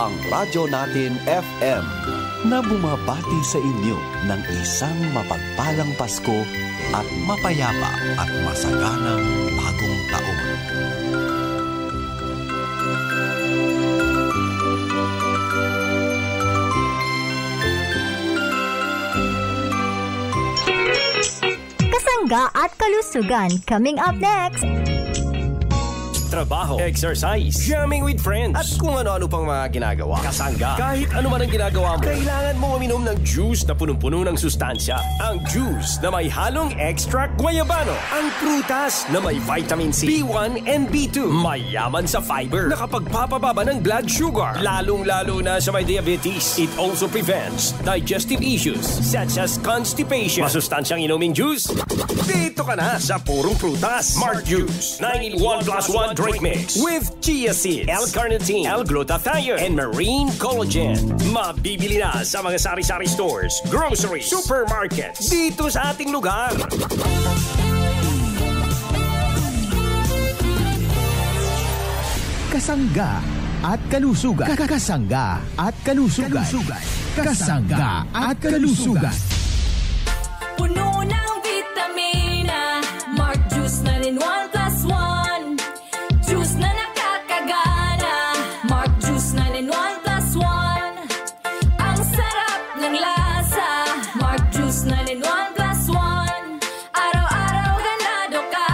ang Radyo Natin FM na bumabati sa inyo ng isang mapagpalang Pasko at mapayapa at masaganang bagong taon. Kasangga at kalusugan coming up next. Trabaho, exercise, jamming with friends, at kung ano-ano pang mga ginagawa. Kasangga, kahit ano man ang ginagawa mo, kailangan mo uminom ng juice na punong-puno ng sustansya. Ang juice na may halong extract guayabano. Ang prutas na may vitamin C, B1 and B2. Mayaman sa fiber, nakapagpapababa ng blood sugar. Lalong-lalo na sa may diabetes. It also prevents digestive issues such as constipation. Masustansyang inuming juice? Dito ka na sa purong prutas. Mart Juice, 9-in-1+1 drink mix with chia seeds, L-carnitine, L-glutathione, and marine collagen. Mabibili na sa mga sari-sari stores, groceries, supermarkets, dito sa ating lugar. Kasangga at kalusugan. Kasangga at kalusugan. Kasangga at kalusugan. Puno ng vitamina, Mart Juice 9-in-1+1. Juice na nakakagana, Mart Juice 9-in-1+1. Ang sarap ng lasa, Mart Juice 9-in-1+1. Araw-araw ganado ka,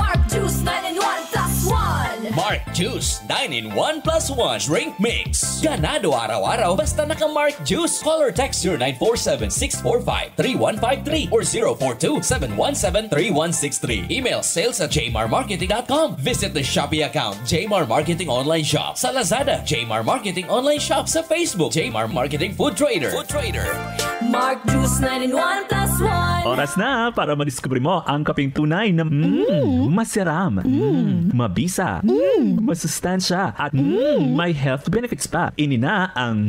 Mart Juice 9-in-1+1. Mart Juice 9-in-1+1 drink mix. Ganado araw-araw basta naka-Mart Juice. Call or text 0947-645-3153 or 042-717-3163. Email sales@jmarmarketing.com. Visit the Shopee account Jmar Marketing Online Shop. Sa Lazada, Jmar Marketing Online Shop. Sa Facebook, Jmar Marketing Food Trader. Mart Juice 9-in-1+1. Oras na para madiskubre mo ang kaping tunay na masiram, mabisa, masustansya at may health benefits pa. Inina ang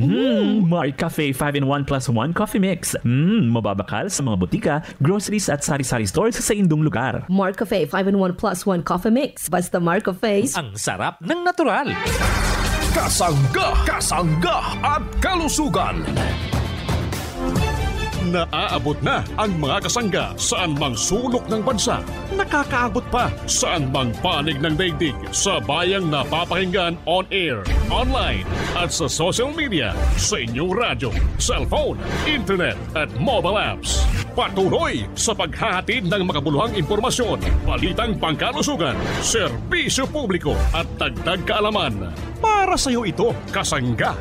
Mart Cafe 5-in-1+1 Coffee Mix. Mababakal sa mga butika, groceries at sari-sari stores sa indong lugar. Mart Cafe 5-in-1+1 Coffee Mix. Basta Mart Cafe. Ang sarap ng natural. Kasangga at kalusugan. Naaabot na ang mga kasangga saan mang sulok ng bansa. Nakakaabot pa saan mang panig ng daigdig sa bayang napapakinggan on air, online at sa social media, sa inyong radyo, cellphone, internet at mobile apps. Patuloy sa paghahatid ng makabuluhang impormasyon, balitang pangkalusugan, serbisyo publiko at dagdag kaalaman. Para sa iyo ito, kasangga.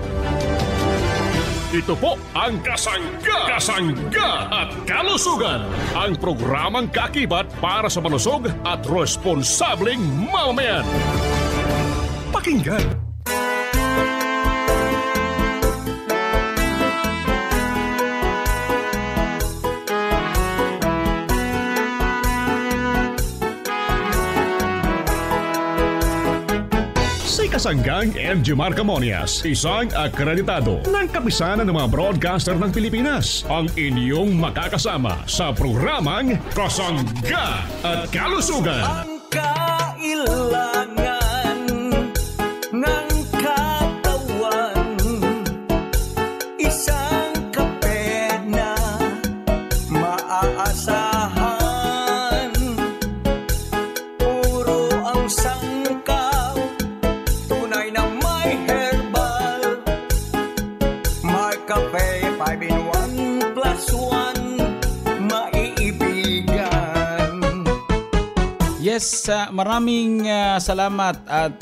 Ito po ang Kasangga at Kalusugan, ang programang kakibat para sa malusog at responsableng mamamayan. Pakinggan! Kasanggang MG Marcamonias, isang akreditado ng kapisanan ng mga broadcaster ng Pilipinas, ang inyong makakasama sa programang Kasangga at Kalusugan. Ang kailangan ng katawan, isang kape na maaasahan, puro ang sangkaw, tunay na may herbal. Mart Cafe 5-in-1+1, maiibigan. Yes, maraming salamat at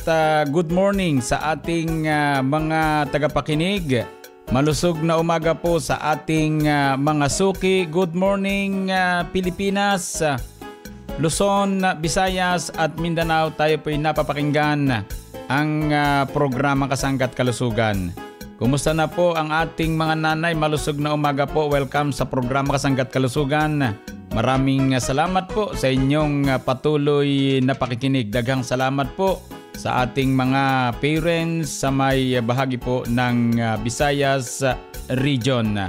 good morning sa ating mga tagapakinig. Malusog na umaga po sa ating mga suki. Good morning Pilipinas, Luzon, Visayas at Mindanao. Tayo po'y napapakinggan ang programa Kasangga at Kalusugan. Kumusta na po ang ating mga nanay? Malusog na umaga po. Welcome sa programa Kasangga at Kalusugan. Maraming salamat po sa inyong patuloy na pakikinig. Daghang salamat po sa ating mga parents sa may bahagi po ng Visayas region.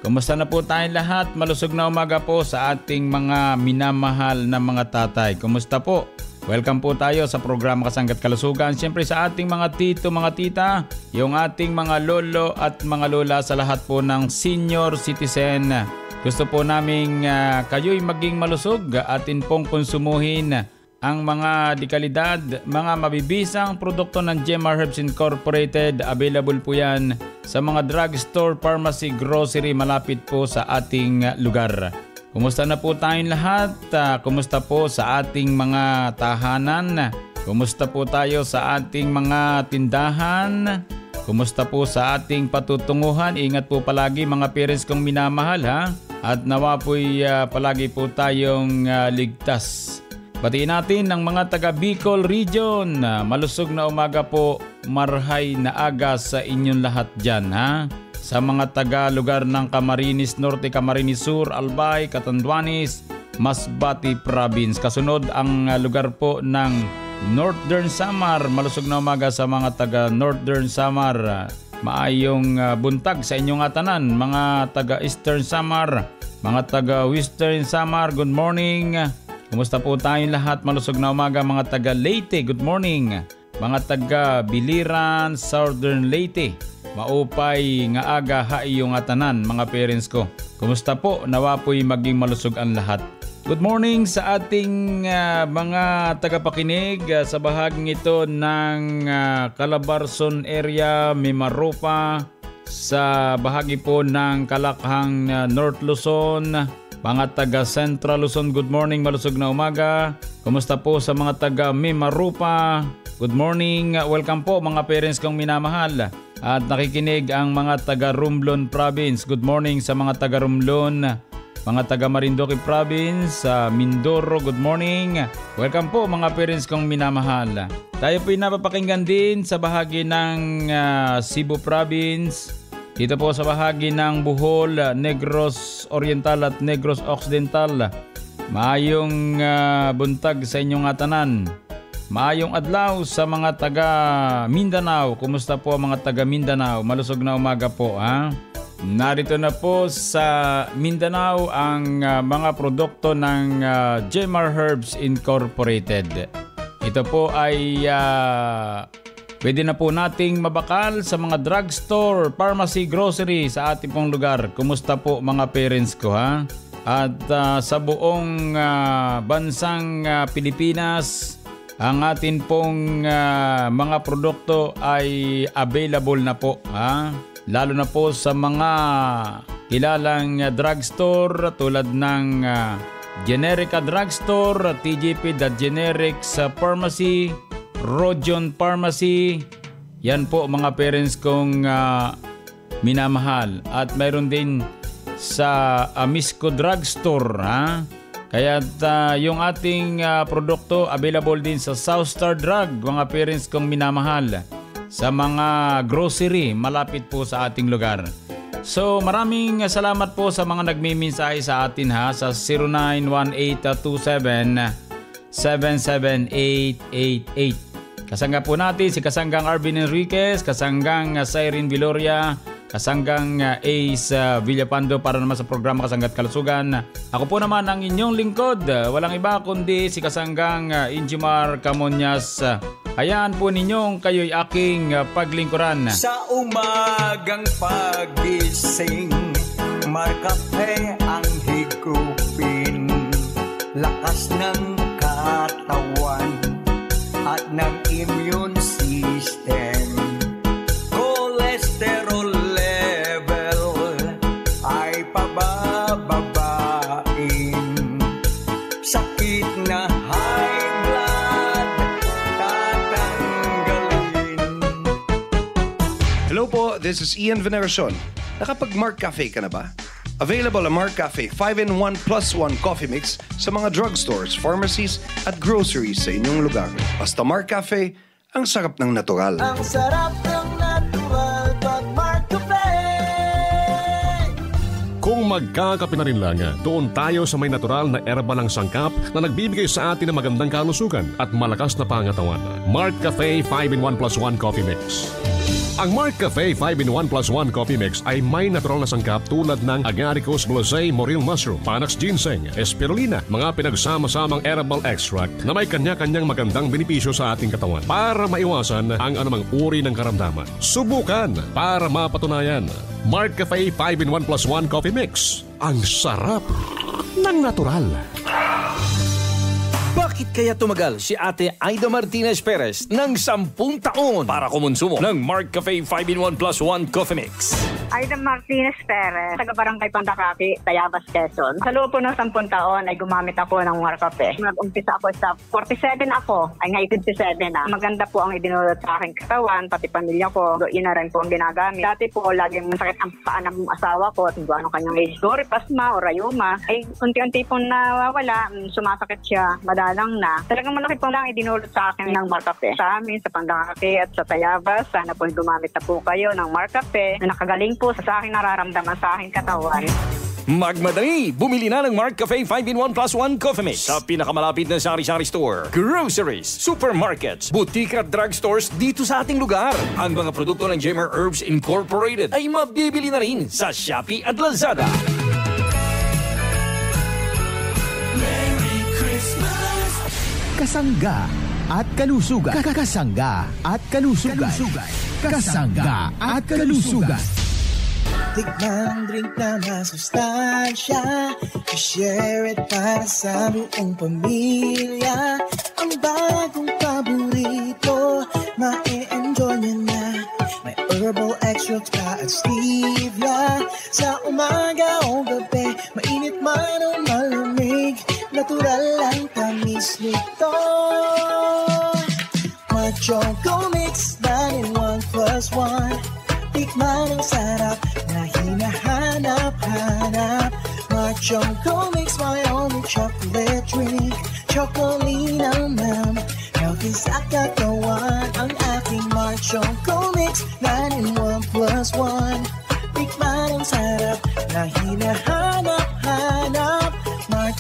Kumusta na po tayong lahat? Malusog na umaga po sa ating mga minamahal na mga tatay. Kumusta po Welcome po tayo sa programa Kasangga't Kalusugan. Siyempre sa ating mga tito, mga tita, yung ating mga lolo at mga lola sa lahat po ng senior citizen. Gusto po namin kayo'y maging malusog at pong konsumuhin ang mga dekalidad, mga mabibisang produkto ng GMR Herbs Incorporated. Available po yan sa mga drugstore, pharmacy, grocery malapit po sa ating lugar. Kumusta na po tayong lahat? Kumusta po sa ating mga tahanan? Kumusta po tayo sa ating mga tindahan? Kumusta po sa ating patutunguhan? Ingat po palagi mga parents kong minamahal ha? At nawa po'y palagi po tayong ligtas. Batiin natin ang mga taga Bicol Region. Malusog na umaga po, marhay na aga sa inyong lahat dyan ha? Sa mga taga lugar ng Camarines Norte, Camarines Sur, Albay, Catanduanes, Masbate Province. Kasunod ang lugar po ng Northern Samar. Malusog na umaga sa mga taga Northern Samar. Maayong buntag sa inyong atanan. Mga taga Eastern Samar, mga taga Western Samar, good morning. Kumusta po tayong lahat? Malusog na umaga mga taga Leyte, good morning. Mga taga Biliran, Southern Leyte. Maupay nga aga haiyong atanan mga parents ko. Kumusta po? Nawa po'y maging malusog ang lahat. Good morning sa ating mga tagapakinig sa bahaging ito ng Calabarzon area, Mimaropa, sa bahagi po ng Kalakhang North Luzon, mga taga Central Luzon, good morning, malusog na umaga. Kumusta po sa mga taga Mimaropa? Good morning, welcome po mga parents kong minamahal. At nakikinig ang mga taga Romblon Province. Good morning sa mga taga Romblon, mga taga Marinduque Province, Mindoro, good morning. Welcome po mga parents kong minamahal. Tayo po'y napapakinggan din sa bahagi ng Cebu Province. Dito po sa bahagi ng Bohol, Negros Oriental at Negros Occidental. Maayong buntag sa inyong atanan. Maayong adlaw sa mga taga Mindanao. Kumusta po mga taga Mindanao? Malusog na umaga po ha. Narito na po sa Mindanao ang mga produkto ng GMR Herbs Incorporated. Ito po ay pwede na po nating mabakal sa mga drugstore, pharmacy, grocery sa ating pong lugar. Kumusta po mga parents ko ha? At sa buong bansang Pilipinas, ang atin pong mga produkto ay available na po ha? Lalo na po sa mga kilalang drugstore tulad ng Generica Drugstore, TGP The Generics Pharmacy, Rodion Pharmacy. Yan po mga parents kong minamahal. At mayroon din sa Amisco Drugstore ha? Kaya yung ating produkto available din sa South Star Drug, mga parents kong minamahal. Sa mga grocery, malapit po sa ating lugar. So maraming salamat po sa mga nagmimensahe sa atin ha, sa 0918-27-77888. Kasangga po natin si Kasanggang Arvin Enriquez, Kasanggang Siren Viloria, Kasanggang Ace Villapando para naman sa programa Kasangga't Kalusugan. Ako po naman ang inyong lingkod. Walang iba kundi si Kasanggang Injimar Camonyas. Hayaan po ninyong kayo'y aking paglingkuran. Sa umagang pagising, Marcafe ang higupin. Lakas ng katawan at ng immune system. Cholesterol level ay pabababain. Sakit na high blood tatanggalin. Hello po, this is Ian Veneracion. Nakapag-Mark Cafe ka na ba? Available ang Mark Cafe 5-in-1 plus 1 coffee mix sa mga drugstores, pharmacies at groceries sa inyong lugar. Basta Mark Cafe, ang sarap ng natural. Ang sarap ng natural pag Mark Cafe. Kung magkakape na rin lang, doon tayo sa may natural na erba ng sangkap na nagbibigay sa atin ng magandang kalusugan at malakas na pangatawan. Mark Cafe 5-in-1 plus 1 coffee mix. Ang Mark Cafe 5-in-1 plus 1 coffee mix ay may natural na sangkap tulad ng Agaricus blosei morel mushroom, Panax ginseng, espirulina, mga pinagsama-samang herbal extract na may kanya-kanyang magandang benepisyo sa ating katawan para maiwasan ang anumang uri ng karamdaman. Subukan para mapatunayan. Mark Cafe 5-in-1 plus 1 coffee mix. Ang sarap ng natural. Bakit kaya tumagal si Ate Aida Martinez Perez ng 10 taon para kumonsumo ng Mark Cafe 5-in-1 plus 1 coffee mix? Aida Martinez Perez, taga-barangay Pandakaki, Tayabas, Quezon. Sa loob po ng 10 taon ay gumamit ako ng Mark Cafe. Nag-umpisa ako sa 47 ako, ay ngayon 57 na. Maganda po ang idinulot sa aking katawan, pati pamilya ko. Yun na rin po ang ginagamit. Dati po, laging masakit ang paa ng asawa ko at ano kanyang age. Doripasma o rayuma. Ay unti-unti pong nawawala, sumasakit siya, madalang na. Talagang malaki po lang idinulot sa akin ng Mark Cafe. Sa amin, sa Pandakaki at sa Tayabas, sana po gumamit na po kayo ng Mark Cafe na nakagaling po sa aking nararamdaman sa aking katawan. Magmadali! Bumili na ng Mark Cafe 5-in-1 plus 1 coffee mix sa pinakamalapit na sari-sari store, groceries, supermarkets, boutique at drugstores dito sa ating lugar. Ang mga produkto ng Jemar Herbs Incorporated ay mabibili na rin sa Shopee at Lazada. Merry Christmas! Kasangga at kalusugan. Kasangga at kalusugan. Kasangga at kalusugan. Tikmang drink na masustansya, i-share it para sa buong pamilya. Ang bagong paborito, ma-e-enjoy nyo na. May herbal extracts pa at stevia. Sa umaga o gabi, mainit man o malamig, natural lang tamis nito. Choco Mix 9-in-1 plus 1. Tikman ang sarap na hinahanap-hanap. Choco Mix, my only chocolate drink. Chocolina ma'am, healthy sa katawan. Ang aking Choco Mix 9-in-1 plus 1. Tikman ang sarap na hinahanap-hanap.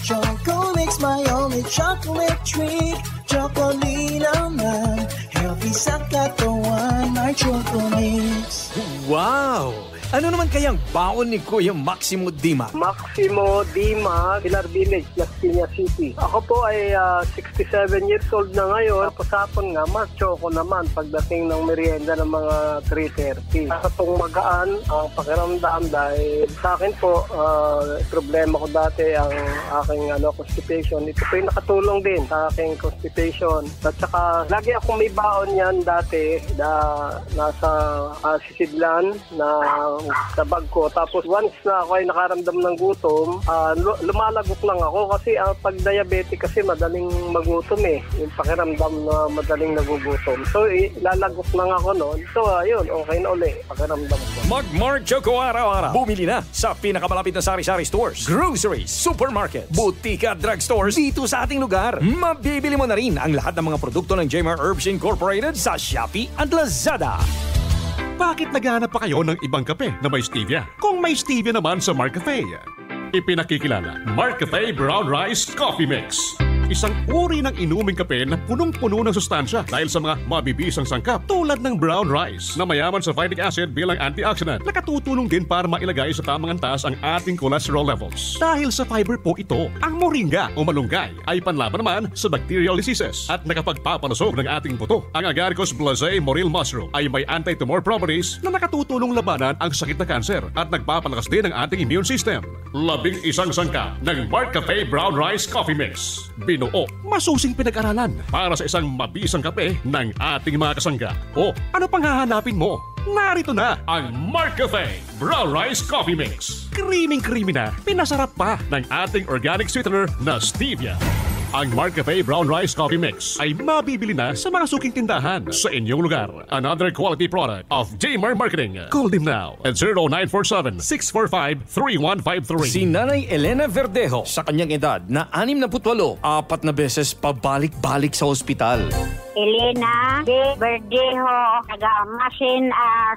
Choco Mix, my only chocolate drink. Chocolina ma'am, healthy sa katawan. My Choco Mix. Wow! Ano naman kayang baon ni Kuya Maximo Dimag? Maximo Dimag, Pilar Village, Las Piñas City. Ako po ay 67 years old na ngayon. Pasapon nga, Mark Choco naman pagdating ng merienda ng mga 3:30. Sa itong magaan ang pakiramdam dahil sa akin po, problema ko dati ang aking constipation. Ito po yung nakatulong din sa aking constipation. At saka, lagi akong may baon yan dati na nasa sisidlan na sa bag ko. Tapos once na ako ay nakaramdam ng gutom, lumalagok lang ako kasi pag diabetic kasi madaling magutom yung pakiramdam na madaling nagugutom. So lalagok lang ako noon. So ayun, okay na uli pakiramdam ko. Mark Choco araw-araw. Bumili na sa pinakamalapit na sari-sari stores, groceries, supermarkets, boutique at drugstores dito sa ating lugar. Mabibili mo na rin ang lahat ng mga produkto ng Jemar Herbs Incorporated sa Shopee at Lazada. Bakit naghahanap pa kayo ng ibang kape na may stevia? Kung may stevia naman sa Mark Cafe, ipinakikilala Mark Cafe Brown Rice Coffee Mix. Isang uri ng inuming kape na punong-puno ng sustansya dahil sa mga mabibisang sangkap tulad ng brown rice na mayaman sa phytic acid bilang antioxidant. Nakatutulong din para mailagay sa tamang antas ang ating cholesterol levels. Dahil sa fiber po ito, ang moringa o malunggay ay panlaban naman sa bacterial diseases at nakapagpapalusog ng ating buto. Ang Agaricus blosei morel mushroom ay may anti-tumor properties na nakatutulong labanan ang sakit na kanser at nagpapalakas din ang ating immune system. 11 sangkap ng Mark Cafe Brown Rice Coffee Mix. Binuo, masusing pinag-aralan para sa isang mabisang kape ng ating mga kasangga. O ano pang hahanapin mo? Narito na ang Mark Cafe Brown Rice Coffee Mix. Creamy na, pinasarap pa ng ating organic sweetener na stevia. Ang Mark Cafe Brown Rice Coffee Mix ay mabibili na sa mga suking tindahan sa inyong lugar. Another quality product of Jemar Marketing. Call them now at 0947-645-3153. Si Nanay Elena Verdejo sa kanyang edad na 68, 4 na beses pabalik-balik sa ospital. Elena B. Verdejo, taga Masin,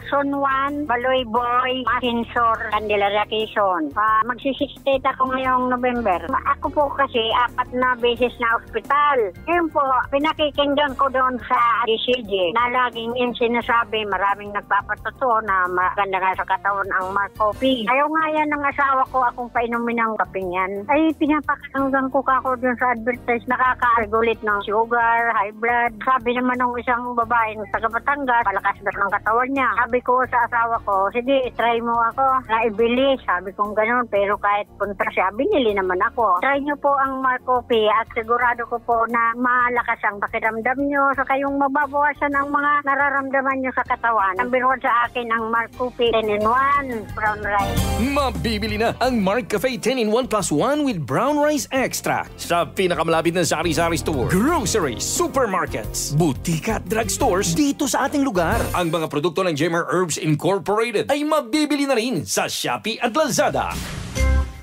Sunwan, Baloy Boy, Masinsor, Candelaria, Quezon. Magsi-68 ako ngayong November. Ako po kasi 4 na beses na ospital. Yun po, pinakikinggan ko doon sa DCG na laging yung sinasabi, maraming nagpapatuto na maganda nga sa katawan ang Mark Coffee. Ayaw nga yan ng asawa ko akong painumin ng kaping yan. Ay, pinapakatanggang ko kako doon sa advertise, nakaka-regulate ng sugar, high blood. Sabi naman ng isang babae ng taga Batangas, palakas daw ng katawan niya. Sabi ko sa asawa ko, sige, try mo ako na ibili. Sabi kong ganun, pero kahit punta siya, binili naman ako. Try niyo po ang Mark Coffee at sigurado ko po na malakas ang pakiramdam niyo sa kayong mababawasan ang mga nararamdaman niyo sa katawan. Number 1 sa akin ang Mark Coffee 10-in-1 brown rice. Mabibili na ang Mark Cafe 10-in-1 plus 1 with brown rice extra sa pinakamalapit na sari-sari store, groceries, supermarkets, butika at drugstores dito sa ating lugar. Ang mga produkto ng Jemar Herbs Incorporated ay mabibili na rin sa Shopee at Lazada.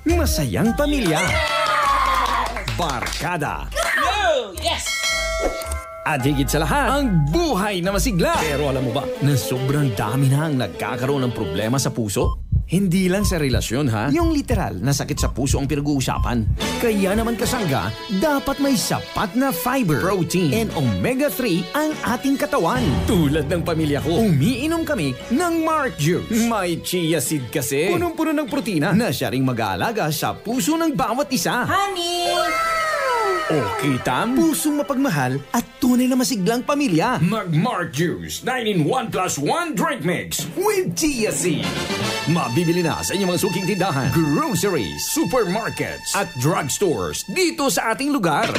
Masayang pamilya. Barkada. Yes! At higit sa lahat, ang buhay na masigla. Pero alam mo ba na sobrang dami na ang nagkakaroon ng problema sa puso? Hindi lang sa relasyon ha, yung literal na sakit sa puso ang pinag-uusapan. Kaya naman kasangga, dapat may sapat na fiber, protein, and omega-3 ang ating katawan. Tulad ng pamilya ko, umiinom kami ng Mark Juice. May chia seed kasi, punong-puno ng protina na siya ring mag-aalaga sa puso ng bawat isa. Honey! Okay, Tam? Pusong mapagmahal at tunay na masiglang pamilya. Mag-Mark Juice 9-in-1 plus 1 drink mix with chia seed. Mabibili na sa inyong mga suking tindahan, groceries, supermarkets at drugstores dito sa ating lugar.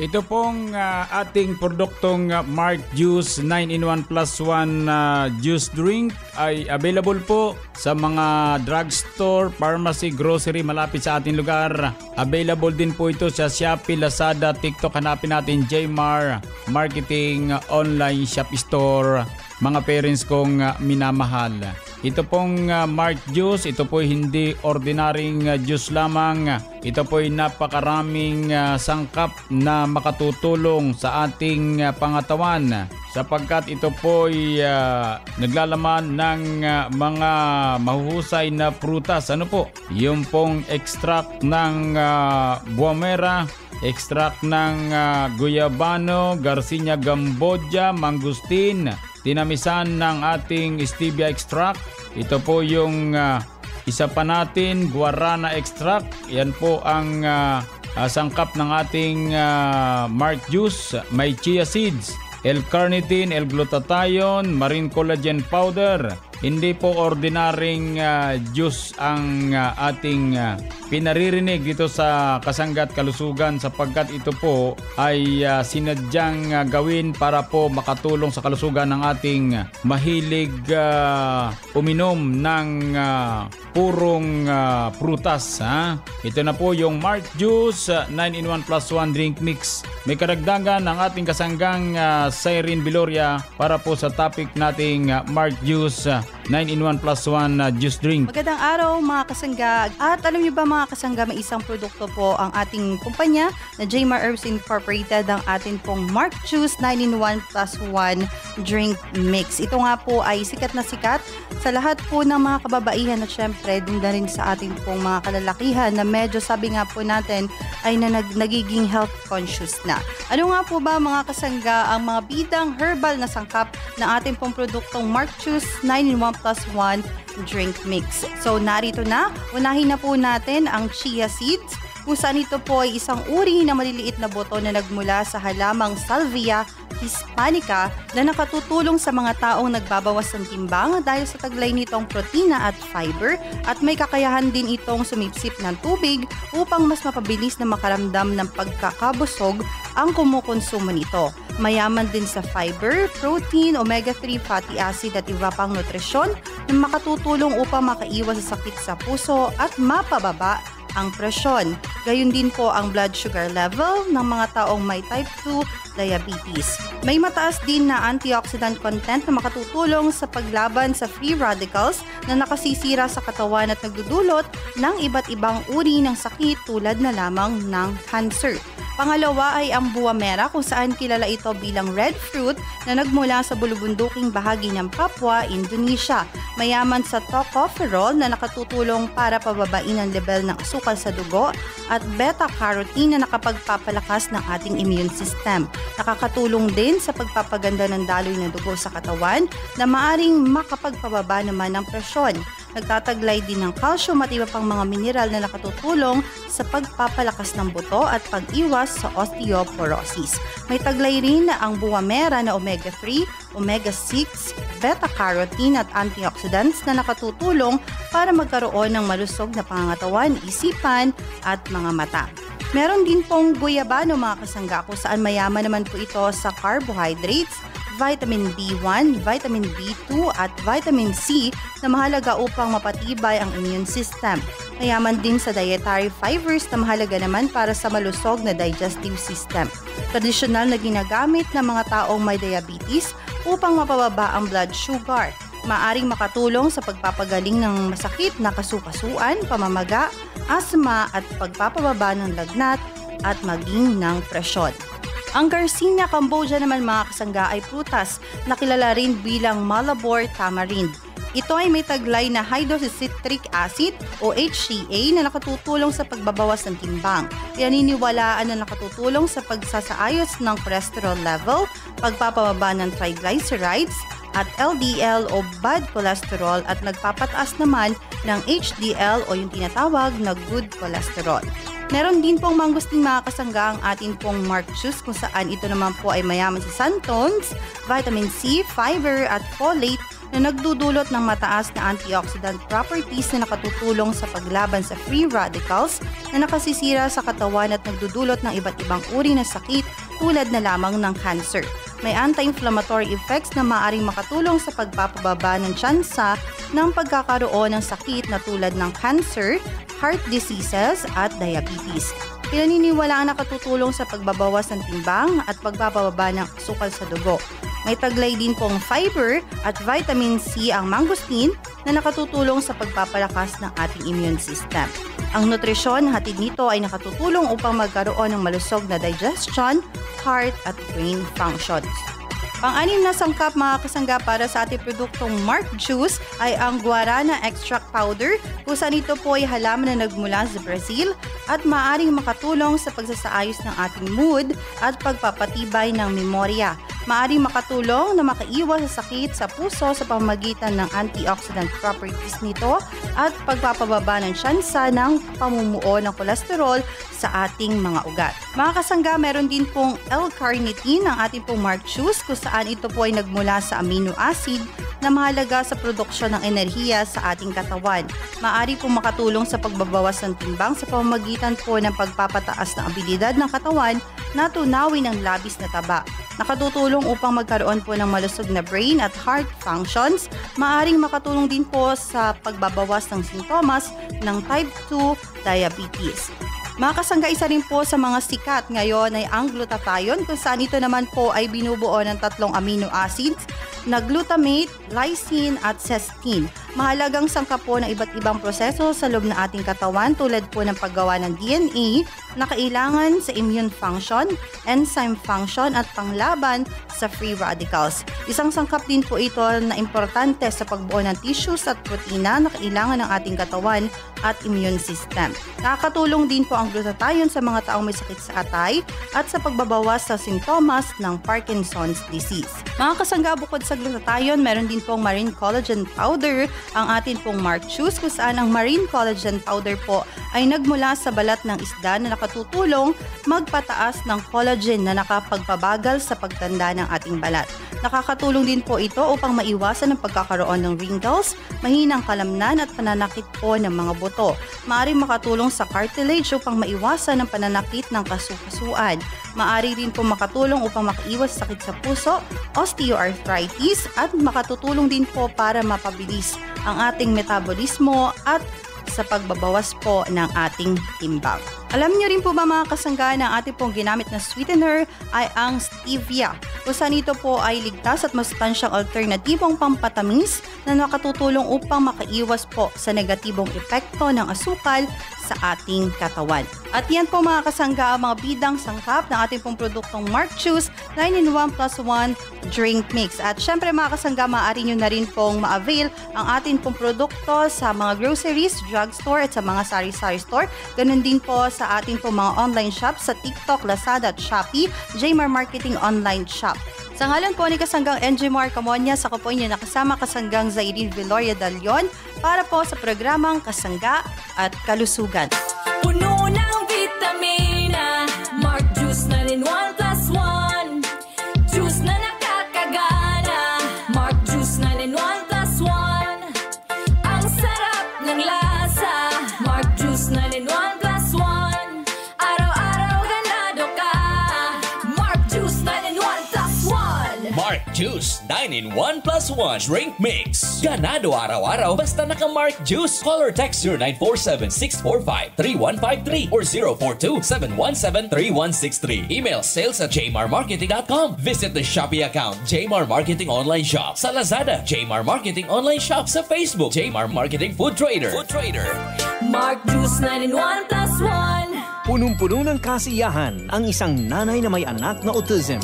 Ito pong ating produktong Mark Juice 9-in-1 plus 1 juice drink ay available po sa mga drugstore, pharmacy, grocery malapit sa ating lugar. Available din po ito sa Shopee, Lazada, TikTok. Hanapin natin Jmar Marketing Online Shop Store. Mga parents kong minamahal. Ito pong Mark Juice, ito po hindi ordinaryong juice lamang. Ito po ay napakaraming sangkap na makatutulong sa ating pangatawan sapagkat ito po ay naglalaman ng mga mahuhusay na prutas. Ano po? Yung pong extract ng guamera, extract ng guyabano, garcinia gamboja, mangustin, tinamisan ng ating stevia extract. Ito po yung isa pa natin, guarana extract. Yan po ang sangkap ng ating Mark Juice. May chia seeds, L-carnitine, L-glutathione, marine collagen powder. Hindi po ordinaryong juice ang ating pinaririnig dito sa Kasangga at Kalusugan sapagkat ito po ay sinadyang gawin para po makatulong sa kalusugan ng ating mahilig uminom ng purong prutas. Ito na po yung Mark Juice 9-in-1 plus 1 drink mix. May karagdagan ng ating kasanggang Cyrene Biloria para po sa topic nating Mark Juice 9-in-1 plus 1 juice drink. Magandang araw mga kasangga. At alam niyo ba mga kasangga, may isang produkto po ang ating kumpanya na Jmar Herbs Incorporated, ang atin pong Mark Juice 9-in-1 plus 1 drink mix. Ito nga po ay sikat na sikat sa lahat po ng mga kababaihan at syempre din na rin sa ating pong mga kalalakihan na medyo sabi nga po natin ay nagiging health conscious na. Ano nga po ba mga kasangga ang mga bidang herbal na sangkap ng ating pong produktong Mark Juice 9-in-1 plus 1 drink mix? So narito na, unahin na po natin ang chia seeds kung saan ito po ay isang uri na maliliit na buto na nagmula sa halamang Salvia hispanica na nakatutulong sa mga taong nagbabawas ng timbang dahil sa taglay nitong protina at fiber at may kakayahan din itong sumipsip ng tubig upang mas mapabilis na makaramdam ng pagkakabusog ang kumukonsumo nito. Mayaman din sa fiber, protein, omega-3 fatty acid at iba pang nutrisyon na makatutulong upang makaiwas sa sakit sa puso at mapababa ang presyon. Gayun din po ang blood sugar level ng mga taong may type 2 diabetes. May mataas din na antioxidant content na makatutulong sa paglaban sa free radicals na nakasisira sa katawan at nagdudulot ng iba't ibang uri ng sakit tulad na lamang ng cancer. Pangalawa ay ang buwa mera kung saan kilala ito bilang red fruit na nagmula sa bulubunduking bahagi ng Papua, Indonesia. Mayaman sa tocopherol na nakatutulong para pababain ang level ng asukal sa dugo at beta-carotene na nakapagpapalakas ng ating immune system. Nakakatulong din sa pagpapaganda ng daloy ng dugo sa katawan na maaring makapagpababa naman ng presyon. Nagtataglay din ng calcium at iba pang mga mineral na nakatutulong sa pagpapalakas ng buto at pag-iwas sa osteoporosis. May taglay rin na ang buwa mera na omega-3, omega-6, beta-carotene at antioxidants na nakatutulong para magkaroon ng malusog na pangangatawan, isipan at mga mata. Meron din pong guyabano mga kasangga kung saan mayaman naman po ito sa carbohydrates, vitamin B1, vitamin B2 at vitamin C na mahalaga upang mapatibay ang immune system. Mayaman din sa dietary fibers na mahalaga naman para sa malusog na digestive system. Tradisyonal na ginagamit ng mga taong may diabetes upang mapababa ang blood sugar. Maaring makatulong sa pagpapagaling ng masakit na kasukasuan, pamamaga, asma at pagpapababa ng lagnat at maging ng presyon. Ang Garcinia cambogia naman mga kasangga ay prutas na kilala rin bilang Malabor tamarind. Ito ay may taglay na high dose citric acid o HCA na nakatutulong sa pagbabawas ng timbang. Pinaniniwalaan na nakatutulong sa pagsasaayos ng cholesterol level, pagpapababa ng triglycerides at LDL o bad cholesterol at nagpapataas naman ng HDL o yung tinatawag na good cholesterol. Meron din pong mangustin mga kasangga ang atin pong Mark Juice kung saan ito naman po ay mayaman sa santones, vitamin C, fiber at folate na nagdudulot ng mataas na antioxidant properties na nakatutulong sa paglaban sa free radicals na nakasisira sa katawan at nagdudulot ng iba't ibang uri ng sakit tulad na lamang ng cancer. May anti-inflammatory effects na maaaring makatulong sa pagpapababa ng tsansa ng pagkakaroon ng sakit na tulad ng cancer, heart diseases at diabetes. Pinaniniwalaang nakatutulong sa pagbabawas ng timbang at pagpapababa ng sukal sa dugo. May taglay din pong fiber at vitamin C ang mangosteen na nakatutulong sa pagpapalakas ng ating immune system. Ang nutrisyon hatid nito ay nakatutulong upang magkaroon ng malusog na digestion, heart at brain functions. Pang-anim na sangkap mga kasangga para sa ating produktong Mark Juice ay ang guarana extract powder kung saan ito po ay halaman na nagmula sa Brazil at maaaring makatulong sa pagsasaayos ng ating mood at pagpapatibay ng memorya. Maaaring makatulong na makaiwas sa sakit sa puso sa pamamagitan ng antioxidant properties nito at pagpapababa ng tsansa ng pamumuo ng kolesterol sa ating mga ugat. Mga kasangga, meron din pong L-carnitine ang ating pong Mark Juice kung saan ito po ay nagmula sa amino acid na mahalaga sa produksyon ng enerhiya sa ating katawan. Maaari pong makatulong sa pagbabawas ng timbang sa pamamagitan po ng pagpapataas ng abilidad ng katawan na tunawin ang labis na taba. Nakatutulong upang magkaroon po ng malusog na brain at heart functions. Maaring makatulong din po sa pagbabawas ng sintomas ng type 2 diabetes. Mga kasangga, isa rin po sa mga sikat ngayon ay ang glutathione kung saan ito naman po ay binubuo ng 3 amino acids na glutamate, lysine at cysteine. Mahalagang sangkap po ng iba't ibang proseso sa loob ng ating katawan tulad po ng paggawa ng DNA na kailangan sa immune function, enzyme function at panglaban sa free radicals. Isang sangkap din po ito na importante sa pagbuo ng tissues at protina na kailangan ng ating katawan at immune system. Nakakatulong din po ang glutathione sa mga taong may sakit sa atay at sa pagbabawas sa sintomas ng Parkinson's disease. Mga kasangga, bukod sa glutathione, meron din pong marine collagen powder ang atin pong Mark Juice kung saan ang marine collagen powder po ay nagmula sa balat ng isda na nakatutulong magpataas ng collagen na nakapagpabagal sa pagtanda ng ating balat. Nakakatulong din po ito upang maiwasan ang pagkakaroon ng wrinkles, mahinang kalamnan at pananakit po ng mga buto. Maaaring makatulong sa cartilage upang maiwasan ang pananakit ng kasukasuan. Maaari rin po makatulong upang makaiwas sakit sa puso, osteoarthritis at makatutulong din po para mapabilis ang ating metabolismo at sa pagbabawas po ng ating timbang. Alam niyo rin po ba mga kasangga na ating pong ginamit na sweetener ay ang stevia, kung saan ito po ay ligtas at masustansyang alternatibong pampatamis na nakatutulong upang makaiwas po sa negatibong epekto ng asukal sa ating katawan. At yan po mga kasangga ang mga bidang sangkap ng ating pong produktong Mark Juice 9-in-1 plus 1 drink mix. At syempre mga kasangga, maaari nyo na rin pong ma-avail ang ating pong produkto sa mga groceries, drugstore at sa mga sari-sari store. Ganun din po sa ating pong mga online shop sa TikTok, Lazada at Shopee, Jmar Marketing Online Shop. Sa ngalan po ni Kasanggang NJ Mar Camonias, ako po inyo nakasama Kasanggang Zairine Viloria Dalion para po sa programang Kasangga at Kalusugan. Puno ng vitamina, Mark Juice 9-in-1 plus 1. Juice na nakakagana, Mark Juice 9-in-1 plus 1. Ang sarap ng lasa, Mark Juice 9-in-1 plus 1. Araw-araw ganado ka, Mark Juice 9-in-1 plus 1. Mark Juice 9-in-1 plus 1 drink mix. Ganado araw-araw basta naka-Mark Juice. Call or text 0947-645-3153 or 042-717-3163. Email sales@jmarmarketing.com. Visit the Shopee account Jmar Marketing Online Shop. Sa Lazada, Jmar Marketing Online Shop. Sa Facebook, Jmar Marketing Food Trader. Mark Juice 9-in-1 plus 1. Punong-puno ng kasiyahan ang isang nanay na may anak na autism.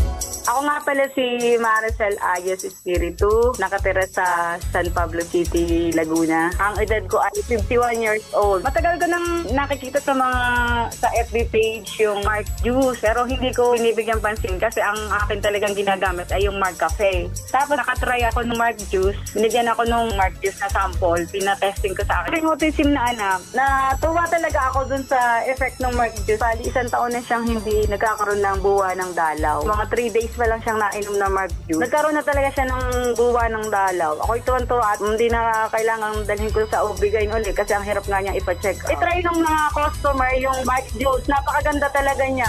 Ako nga pala si Maricel Ayos Espiritu, nakatira sa San Pablo City, Laguna. Ang edad ko ay 51 years old. Matagal ko nang nakikita sa FB page yung Mark Juice, pero hindi ko binibigyan pansin kasi ang akin talagang ginagamit ay yung Mark Cafe. Tapos nakatry ako ng Mark Juice, binigyan ako ng Mark Juice na sample, pinatesting ko sa akin. Yung autism na anak, natuwa talaga ako dun sa effect ng Mark Juice. Bali, 1 taon na siyang hindi nagkakaroon ng buwa ng dalaw. Mga 3 days pa lang siyang nainom na Mark Juice. Nagkaroon na talaga siya ng buwa ng dalaw. Ako'y tuwan-tuwa at hindi na kailangang dalhin ko sa OB-GYN ulit kasi ang hirap nga niya ipa-check. I-try ng mga customer yung Mark Juice. Napakaganda talaga niya.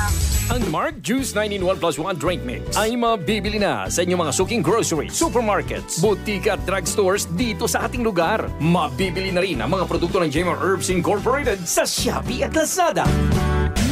Ang Mark Juice 9-in-1 plus 1 drink mix ay mabibili na sa inyong mga suking groceries, supermarkets, butika at drugstores dito sa ating lugar. Mabibili na rin ang mga produkto ng Jmar Herbs Incorporated sa Shopee at Lazada.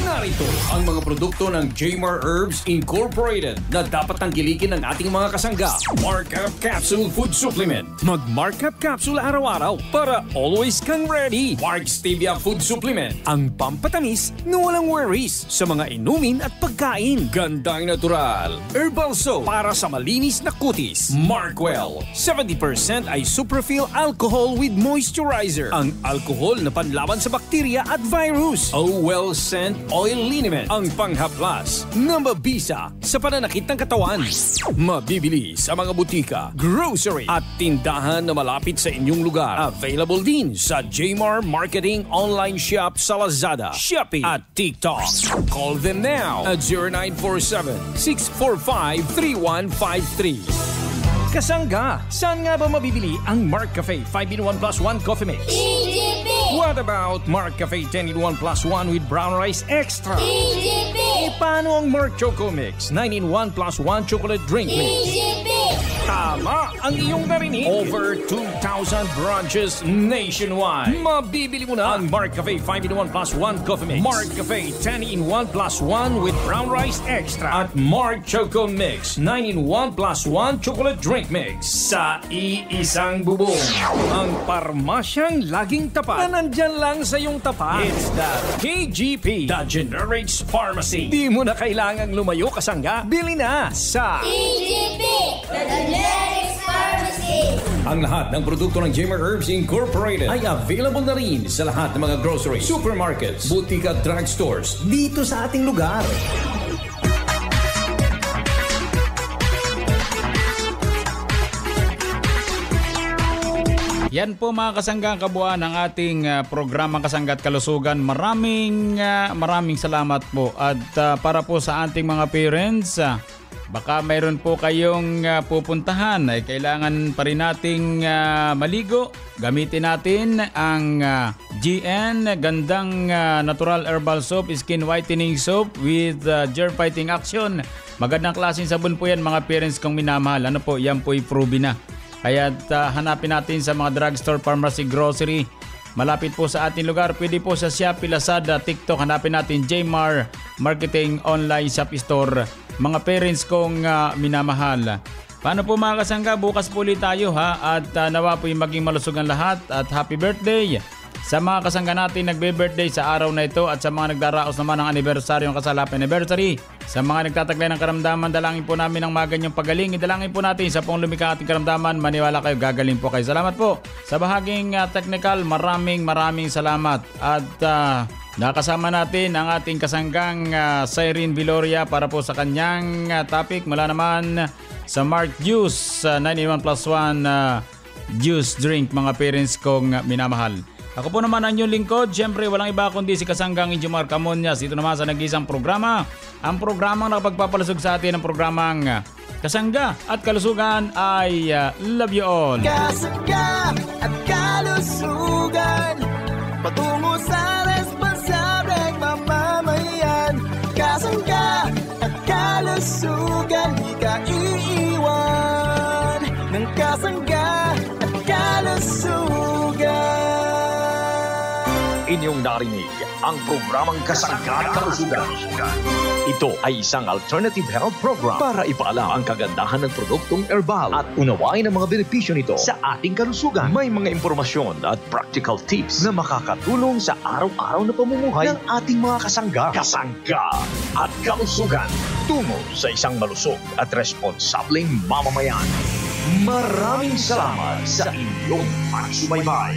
Narito ang mga produkto ng Jmar Herbs Incorporated na dapat tangkilikin ng ating mga kasangga. Markup Capsule Food Supplement. Mag-Markup Capsule araw-araw para always kang ready. Mark Stevia Food Supplement. Ang pampatamis na walang worries sa mga inumin at pagkain. Gandang natural. Herbal soap para sa malinis na kutis. Markwell. 70% ay Suprafill alcohol with moisturizer. Ang alcohol na panlaban sa bakterya at virus. Well Scent Oil Liniment. Ang panghaplas na mabisa sa pananakit ng katawan. Mabibili sa mga butika, grocery at tindahan na malapit sa inyong lugar. Available din sa Jmar Marketing Online Shop sa Lazada, Shopee at TikTok. Call them now at 0947-645-3153. Kasangga, saan nga ba mabibili ang Mark Cafe 5-in-1 plus 1 coffee mix? EGP! What about Mark Cafe 10-in-1 plus 1 with brown rice extra? EGP! Paano ang Mark Choco Mix 9-in-1 plus 1 chocolate drink mix? EGP! Tama ang iyong narinig. Over 2,000 branches nationwide. Mabibili mo na ang Mark Cafe 5-in-1 plus 1 coffee mix, Mark Cafe 10-in-1 plus 1 with brown rice extra, at Mark Choco Mix 9-in-1 plus 1 chocolate drink mix sa iisang bubong. Ang parmasyang laging tapat na nandyan lang sa iyong tapat. It's the KGP, the Generics Pharmacy. Di mo na kailangang lumayo, kasangga. Bili na sa EGP, the Generics Pharmacy. Ang lahat ng produkto ng Jmar Herbs Incorporated ay available na rin sa lahat ng mga grocery, supermarkets, butika at drugstores dito sa ating lugar. Yan po mga kasanggang kabuuan ng ating programang Kasangga at Kalusugan. Maraming salamat po. At para po sa ating mga parents, baka mayroon po kayong pupuntahan ay kailangan pa rin nating maligo. Gamitin natin ang GN Gandang Natural Herbal Soap, Skin Whitening Soap with germ fighting action. Magandang klaseng sabon po yan mga parents kung minamahal. Ano po, yan po i-proven na. Kaya hanapin natin sa mga drugstore, pharmacy, grocery, malapit po sa ating lugar. Pwede po sa Shopee, Lazada, TikTok. Hanapin natin Jmar Marketing Online Shop Store. Mga parents kong minamahal. Paano po mga kasangga? Bukas po ulit tayo ha. At nawa po yung maging malusog ang lahat. At happy birthday sa mga kasangga natin nagbe-birthday sa araw na ito. At sa mga nagdaraos naman ng anibersaryo, ng kasal happy anniversary. Sa mga nagtataglay ng karamdaman, dalangin po namin ang mga ganyang pagaling. Idalangin po natin sa pong lumikha ating karamdaman. Maniwala kayo, gagaling po kayo. Salamat po. Sa bahaging technical, maraming salamat. At nakasama natin ang ating kasanggang Cyrene Viloria para po sa kanyang topic. Mula naman sa Mark Juice 91+1 juice drink, mga parents kong minamahal. Ako po naman ang inyong lingkod. Siyempre walang iba kundi si kasanggang Jomar Camonias. Dito naman sa nag-isang programa. Ang programang nakapagpapalusog sa atin ng programang Kasangga at Kalusugan ay Love You All. Kasangga at Kalusugan, patungo sa responsableng mamamayan. Kasangga at Kalusugan, di ka iiwan ng Kasangga at Kalusugan. Inyong narinig ang programang Kasangga at Kalusugan. Ito ay isang alternative health program para ipaalam ang kagandahan ng produktong herbal at unawain ang mga benepisyo nito sa ating kalusugan. May mga impormasyon at practical tips na makakatulong sa araw-araw na pamumuhay ng ating mga kasangga. Kasangga at Kalusugan, tungo sa isang malusog at responsableng mamamayan. Maraming salamat sa inyong pagsubaybay.